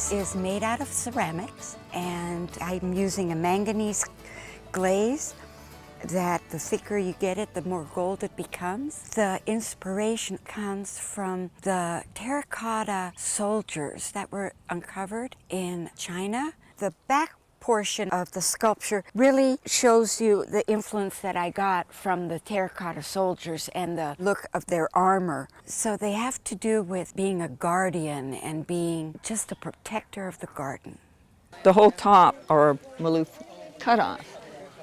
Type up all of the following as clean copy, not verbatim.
base is made out of ceramics, and I'm using a manganese glaze that the thicker you get it, the more gold it becomes. The inspiration comes from the terracotta soldiers that were uncovered in China. The back portion of the sculpture really shows you the influence that I got from the terracotta soldiers and the look of their armor. So they have to do with being a guardian and being just a protector of the garden. The whole top are Maloof cut-off.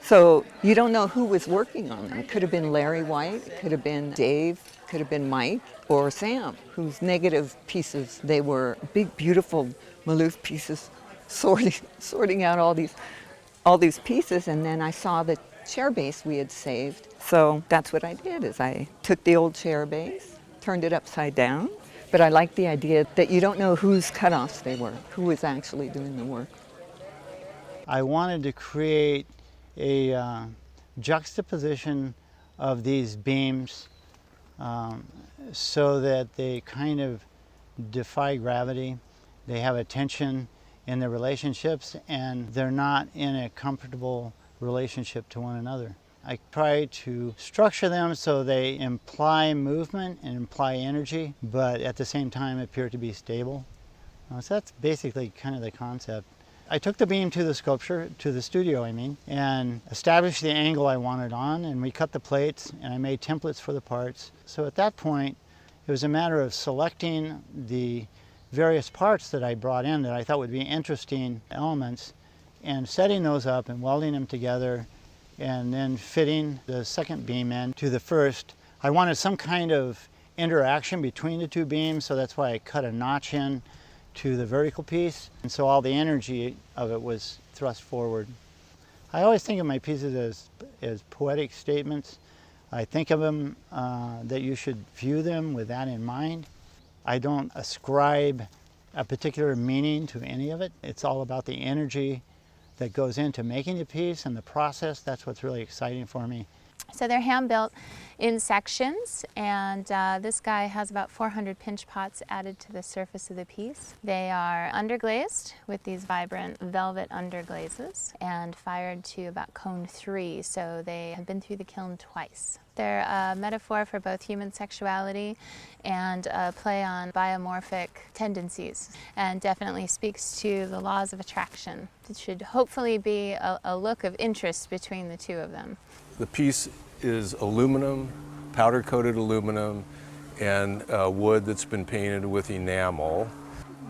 So you don't know who was working on them. It could have been Larry White, it could have been Dave, it could have been Mike, or Sam, whose negative pieces, they were big, beautiful Maloof pieces, sorting out all these pieces, and then I saw the chair base we had saved. So that's what I did, is I took the old chair base, turned it upside down, but I liked the idea that you don't know whose cut-offs they were, who was actually doing the work. I wanted to create a juxtaposition of these beams so that they kind of defy gravity. They have a tension in their relationships, and they're not in a comfortable relationship to one another. I try to structure them so they imply movement and imply energy, but at the same time appear to be stable. So that's basically kind of the concept. I took the beam to the sculpture, to the studio I mean, and established the angle I wanted on, and we cut the plates, and I made templates for the parts. So at that point, it was a matter of selecting the various parts that I brought in that I thought would be interesting elements, and setting those up and welding them together, and then fitting the second beam in to the first. I wanted some kind of interaction between the two beams, so that's why I cut a notch in to the vertical piece, and so all the energy of it was thrust forward. I always think of my pieces as poetic statements. I think of them that you should view them with that in mind. I don't ascribe a particular meaning to any of it. It's all about the energy that goes into making the piece and the process. That's what's really exciting for me. So they're hand built in sections, and this guy has about 400 pinch pots added to the surface of the piece. They are underglazed with these vibrant velvet underglazes and fired to about cone 3, so they have been through the kiln twice. They're a metaphor for both human sexuality and a play on biomorphic tendencies, and definitely speaks to the laws of attraction. It should hopefully be a look of interest between the two of them. The piece is aluminum, powder-coated aluminum, and wood that's been painted with enamel.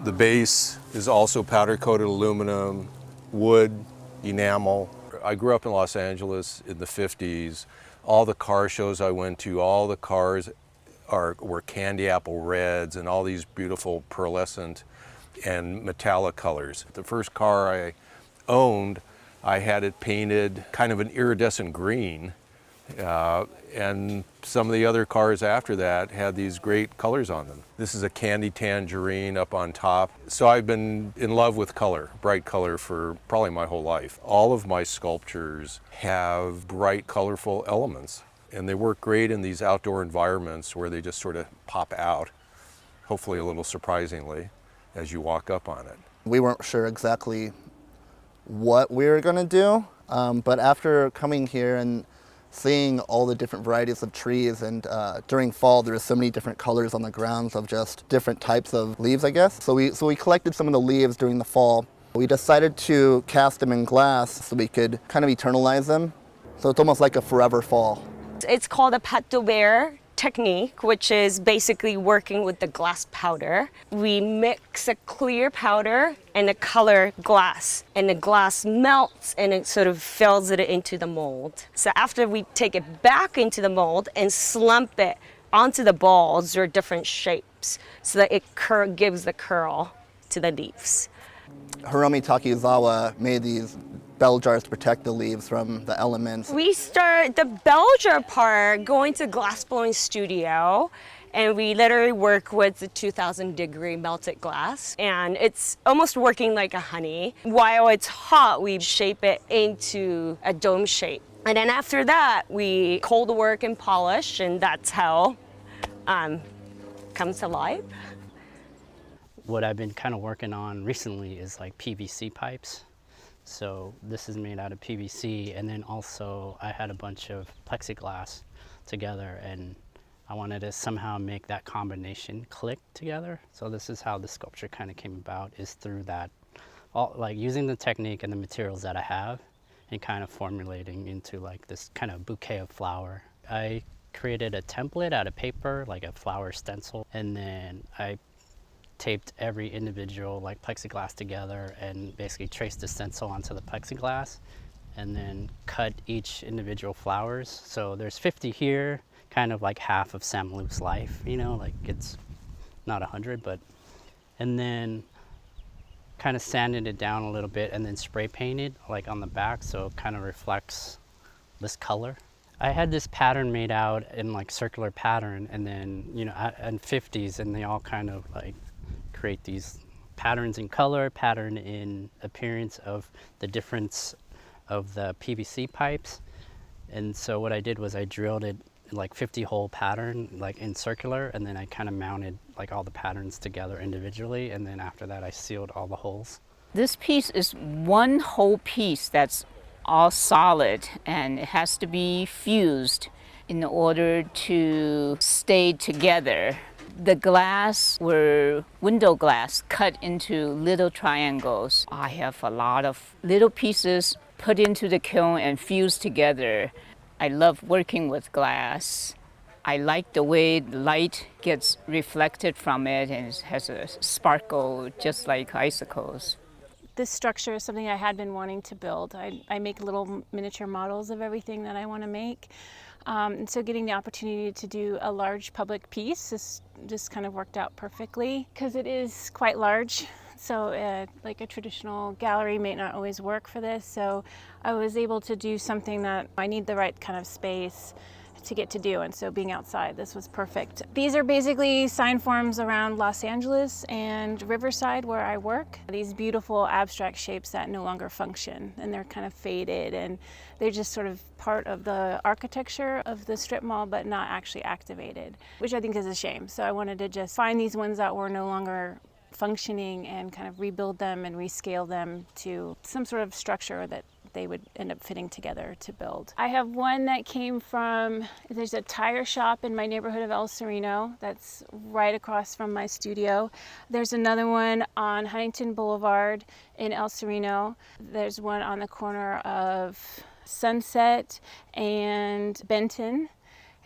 The base is also powder-coated aluminum, wood, enamel. I grew up in Los Angeles in the 50s. All the car shows I went to, all the cars were candy apple reds and all these beautiful pearlescent and metallic colors. The first car I owned, I had it painted kind of an iridescent green, and some of the other cars after that had these great colors on them. This is a candy tangerine up on top. So I've been in love with color, bright color, for probably my whole life. All of my sculptures have bright, colorful elements, and they work great in these outdoor environments where they just sort of pop out, hopefully a little surprisingly, as you walk up on it. We weren't sure exactly what we were going to do, but after coming here and seeing all the different varieties of trees, and during fall there were so many different colors on the grounds of just different types of leaves, I guess. So we collected some of the leaves during the fall. We decided to cast them in glass so we could kind of eternalize them. So it's almost like a forever fall. It's called a pâte de verre technique, which is basically working with the glass powder. We mix a clear powder and a color glass, and the glass melts and it sort of fills it into the mold. So after we take it back into the mold and slump it onto the balls, there are different shapes so that it gives the curl to the leaves. Hiromi Takizawa made these bell jars to protect the leaves from the elements. We start the bell jar part going to glass blowing studio, and we literally work with the 2000-degree melted glass, and it's almost working like a honey. While it's hot, we shape it into a dome shape. And then after that, we cold work and polish, and that's how it comes to life. What I've been kind of working on recently is like PVC pipes. So this is made out of PVC, and then also I had a bunch of plexiglass together, and I wanted to somehow make that combination click together. So this is how the sculpture kind of came about, is through that, like using the technique and the materials that I have and kind of formulating into like this kind of bouquet of flower. I created a template out of paper, like a flower stencil, and then I taped every individual like plexiglass together and basically traced the stencil onto the plexiglass and then cut each individual flowers. So there's 50 here, kind of like half of Sam Maloof's life, you know, like it's not 100, but, and then kind of sanded it down a little bit and then spray painted like on the back so it kind of reflects this color. I had this pattern made out in like circular pattern, and then, you know, and 50s, and they all kind of like create these patterns in color, pattern in appearance of the difference of the PVC pipes. And so what I did was I drilled it like 50 hole pattern like in circular, and then I kind of mounted like all the patterns together individually, and then after that I sealed all the holes. This piece is one whole piece that's all solid, and it has to be fused in order to stay together. The glass were window glass cut into little triangles. I have a lot of little pieces put into the kiln and fused together. I love working with glass. I like the way the light gets reflected from it and it has a sparkle just like icicles. This structure is something I had been wanting to build. I make little miniature models of everything that I want to make. And so getting the opportunity to do a large public piece just kind of worked out perfectly because it is quite large. So like a traditional gallery may not always work for this. So I was able to do something that I need the right kind of space to get to do, and so being outside, this was perfect. These are basically sign forms around Los Angeles and Riverside where I work. These beautiful abstract shapes that no longer function, and they're kind of faded, and they're just sort of part of the architecture of the strip mall but not actually activated, which I think is a shame. So I wanted to just find these ones that were no longer functioning and kind of rebuild them and rescale them to some sort of structure that they would end up fitting together to build. I have one that came from, there's a tire shop in my neighborhood of El Sereno that's right across from my studio. There's another one on Huntington Boulevard in El Sereno. There's one on the corner of Sunset and Benton.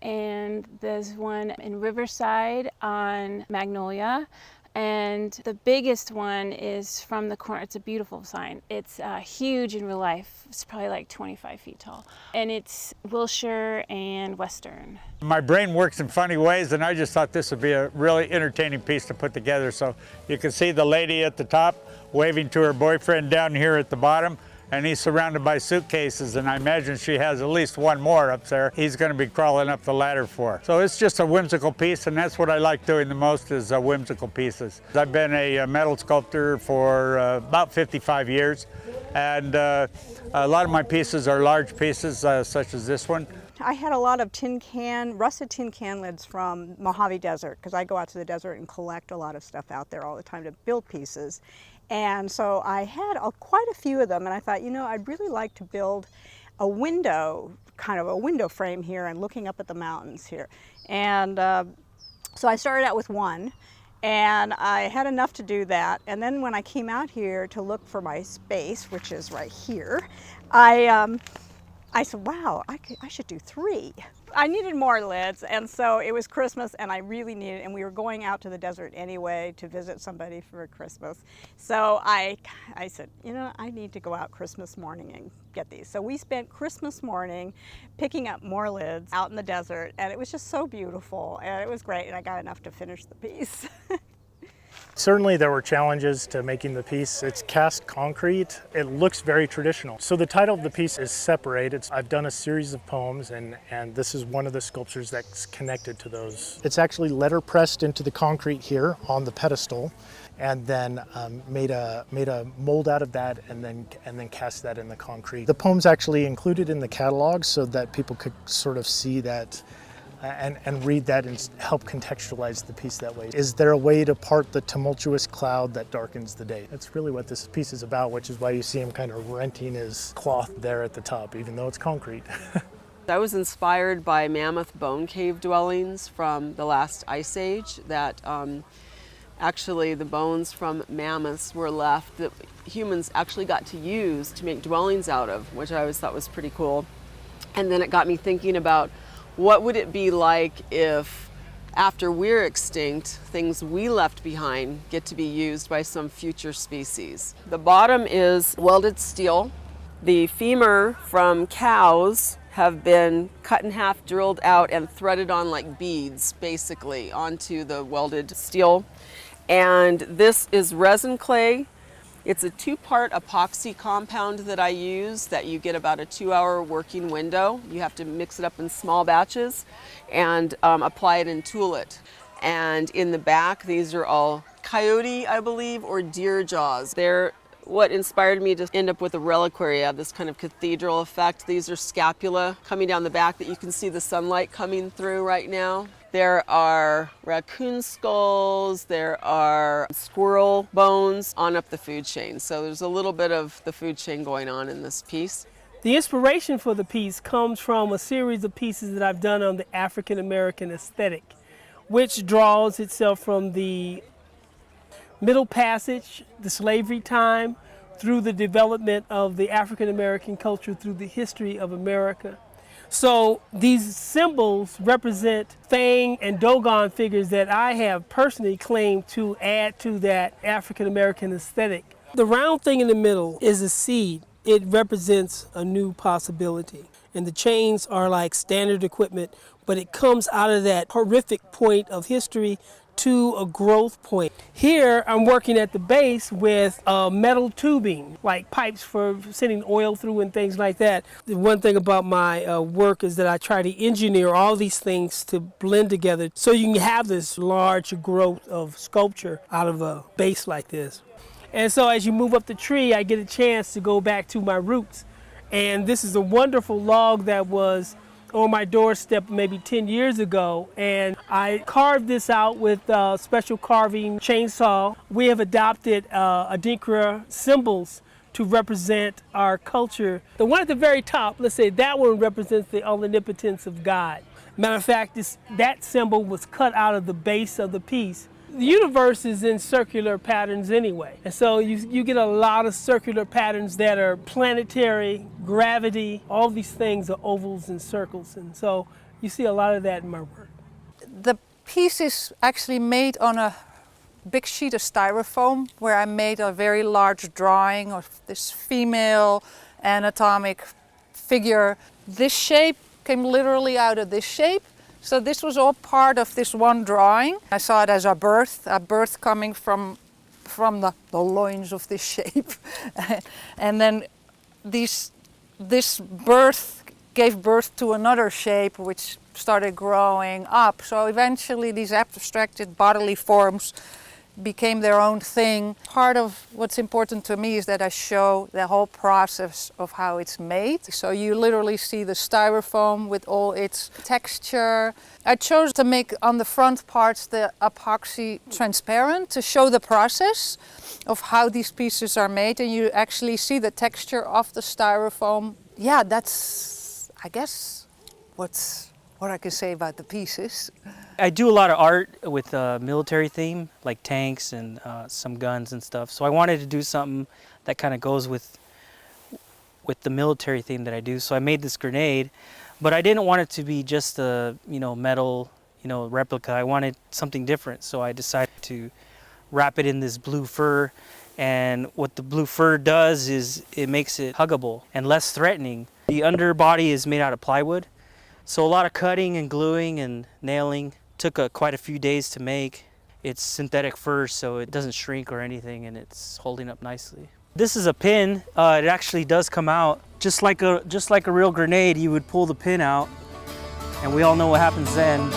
And there's one in Riverside on Magnolia. And the biggest one is from the corner. It's a beautiful sign. It's huge in real life. It's probably like 25 feet tall. And it's Wilshire and Western. My brain works in funny ways, and I just thought this would be a really entertaining piece to put together. So you can see the lady at the top waving to her boyfriend down here at the bottom, and he's surrounded by suitcases, and I imagine she has at least one more up there he's going to be crawling up the ladder for. So it's just a whimsical piece, and that's what I like doing the most, is whimsical pieces. I've been a metal sculptor for about 55 years, and a lot of my pieces are large pieces, such as this one. I had a lot of rusted tin can lids from Mojave Desert, because I go out to the desert and collect a lot of stuff out there all the time to build pieces. And so I had quite a few of them, and I thought, you know, I'd really like to build a window, kind of a window frame here and looking up at the mountains here. And so I started out with one, and I had enough to do that. And then when I came out here to look for my space, which is right here, I said, wow, I should do 3. I needed more lids, and so it was Christmas, and I really needed, and we were going out to the desert anyway to visit somebody for Christmas. So I said, you know, I need to go out Christmas morning and get these. So we spent Christmas morning picking up more lids out in the desert, and it was just so beautiful, and it was great, and I got enough to finish the piece. Certainly there were challenges to making the piece. It's cast concrete. It looks very traditional. So the title of the piece is Separate. I've done a series of poems, and this is one of the sculptures that's connected to those. It's actually letter pressed into the concrete here on the pedestal, and then made a mold out of that, and then cast that in the concrete. The poem's actually included in the catalog so that people could sort of see that and read that and help contextualize the piece that way. Is there a way to part the tumultuous cloud that darkens the day? That's really what this piece is about, which is why you see him kind of renting his cloth there at the top, even though it's concrete. I was inspired by mammoth bone cave dwellings from the last ice age that actually the bones from mammoths were left that humans actually got to use to make dwellings out of, which I always thought was pretty cool. And then it got me thinking about what would it be like if after we're extinct, things we left behind get to be used by some future species. The bottom is welded steel. The femur from cows have been cut in half, drilled out, and threaded on like beads, basically, onto the welded steel. And this is resin clay. It's a 2-part epoxy compound that I use that you get about a 2-hour working window. You have to mix it up in small batches and apply it and tool it. And in the back, these are all coyote, I believe, or deer jaws. They're what inspired me to end up with a reliquary of this kind of cathedral effect. These are scapula coming down the back that you can see the sunlight coming through right now. There are raccoon skulls, there are squirrel bones on up the food chain. So there's a little bit of the food chain going on in this piece. The inspiration for the piece comes from a series of pieces that I've done on the African American aesthetic, which draws itself from the Middle Passage, the slavery time, through the development of the African American culture through the history of America. So these symbols represent Fang and Dogon figures that I have personally claimed to add to that African American aesthetic. The round thing in the middle is a seed. It represents a new possibility. And the chains are like standard equipment, but it comes out of that horrific point of history to a growth point. Here I'm working at the base with metal tubing, like pipes for sending oil through and things like that. The one thing about my work is that I try to engineer all these things to blend together so you can have this large growth of sculpture out of a base like this. And so as you move up the tree, I get a chance to go back to my roots. And this is a wonderful log that was on my doorstep maybe 10 years ago, and I carved this out with a special carving chainsaw. We have adopted Adinkra symbols to represent our culture. The one at the very top, let's say that one represents the omnipotence of God. Matter of fact, that symbol was cut out of the base of the piece. The universe is in circular patterns anyway, and so you get a lot of circular patterns that are planetary, gravity, all these things are ovals and circles, and so you see a lot of that in my work. The piece is actually made on a big sheet of styrofoam where I made a very large drawing of this female anatomic figure. This shape came literally out of this shape. So this was all part of this one drawing. I saw it as a birth coming from the loins of this shape. And then this birth gave birth to another shape which started growing up. So eventually these abstracted bodily forms became their own thing. Part of what's important to me is that I show the whole process of how it's made. So you literally see the styrofoam with all its texture. I chose to make on the front parts the epoxy transparent to show the process of how these pieces are made, and you actually see the texture of the styrofoam. Yeah, that's, I guess, what I can say about the pieces. I do a lot of art with a military theme, like tanks and some guns and stuff. So I wanted to do something that kind of goes with the military theme that I do. So I made this grenade, but I didn't want it to be just a metal replica. I wanted something different. So I decided to wrap it in this blue fur. And what the blue fur does is it makes it huggable and less threatening. The underbody is made out of plywood. So a lot of cutting and gluing and nailing. Took quite a few days to make. It's synthetic fur, so it doesn't shrink or anything, and it's holding up nicely. This is a pin. It actually does come out just like a real grenade. You would pull the pin out, and we all know what happens then.